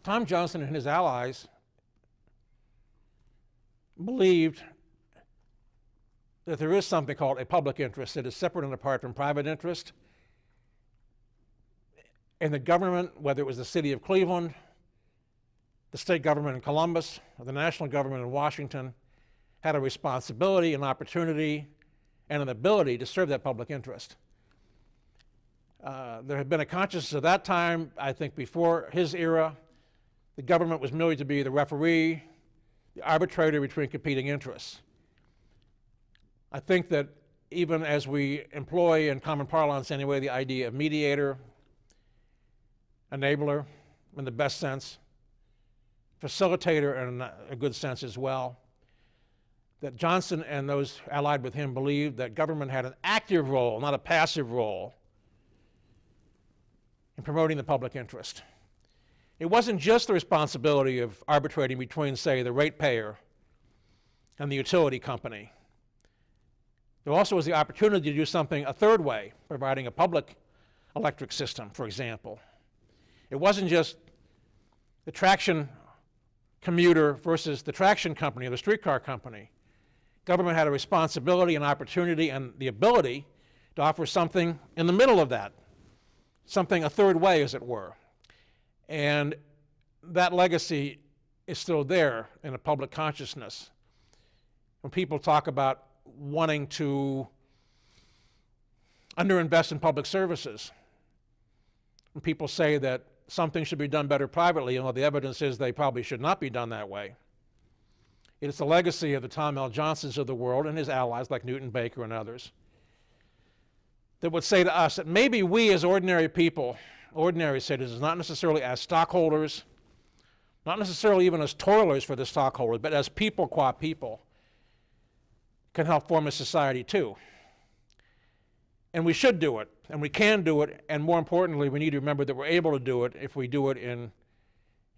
Tom Johnson and his allies believed that there is something called a public interest that is separate and apart from private interest, and the government, whether it was the city of Cleveland, the state government in Columbus, or the national government in Washington, had a responsibility, an opportunity, and an ability to serve that public interest. There had been a consciousness at that time, I think before his era, the government was merely to be the referee, the arbitrator between competing interests. I think that even as we employ in common parlance anyway the idea of mediator, enabler in the best sense, facilitator in a good sense as well, that Johnson and those allied with him believed that government had an active role, not a passive role, in promoting the public interest. It wasn't just the responsibility of arbitrating between, say, the ratepayer and the utility company. There also was the opportunity to do something a third way, providing a public electric system, for example. It wasn't just the traction commuter versus the traction company or the streetcar company. Government had a responsibility, an opportunity, and the ability to offer something in the middle of that, something a third way, as it were. And that legacy is still there in the public consciousness. When people talk about wanting to underinvest in public services, when people say that something should be done better privately, and the evidence is they probably should not be done that way, it is the legacy of the Tom L. Johnsons of the world and his allies like Newton Baker and others that would say to us that maybe we as ordinary people, ordinary citizens, not necessarily as stockholders, not necessarily even as toilers for the stockholders, but as people qua people, can help form a society too. And we should do it, and we can do it, and more importantly, we need to remember that we're able to do it if we do it in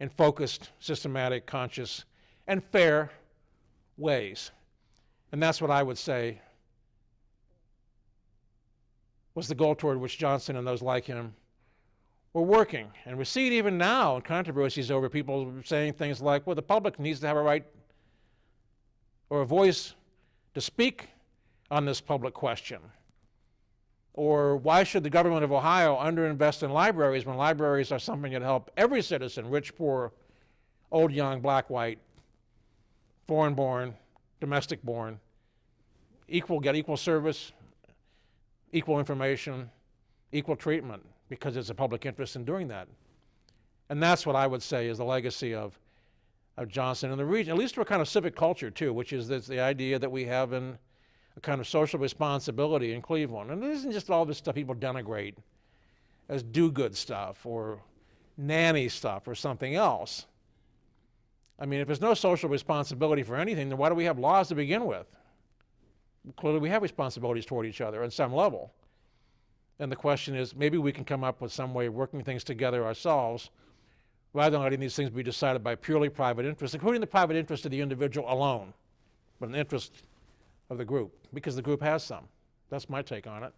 focused, systematic, conscious, and fair ways. And that's what I would say was the goal toward which Johnson and those like him were working. And we see it even now in controversies over people saying things like, well, the public needs to have a right or a voice to speak on this public question. Or why should the government of Ohio underinvest in libraries when libraries are something that help every citizen, rich, poor, old, young, black, white, foreign-born, domestic-born, get equal service, equal information, equal treatment, because there's a public interest in doing that. And that's what I would say is the legacy of Johnson and the region, at least for a kind of civic culture too, which is the idea that we have in a kind of social responsibility in Cleveland. And it isn't just all this stuff people denigrate as do-good stuff or nanny stuff or something else. I mean, if there's no social responsibility for anything, then why do we have laws to begin with? Clearly we have responsibilities toward each other on some level. And the question is, maybe we can come up with some way of working things together ourselves rather than letting these things be decided by purely private interests, including the private interest of the individual alone, but an interest of the group, because the group has some. That's my take on it.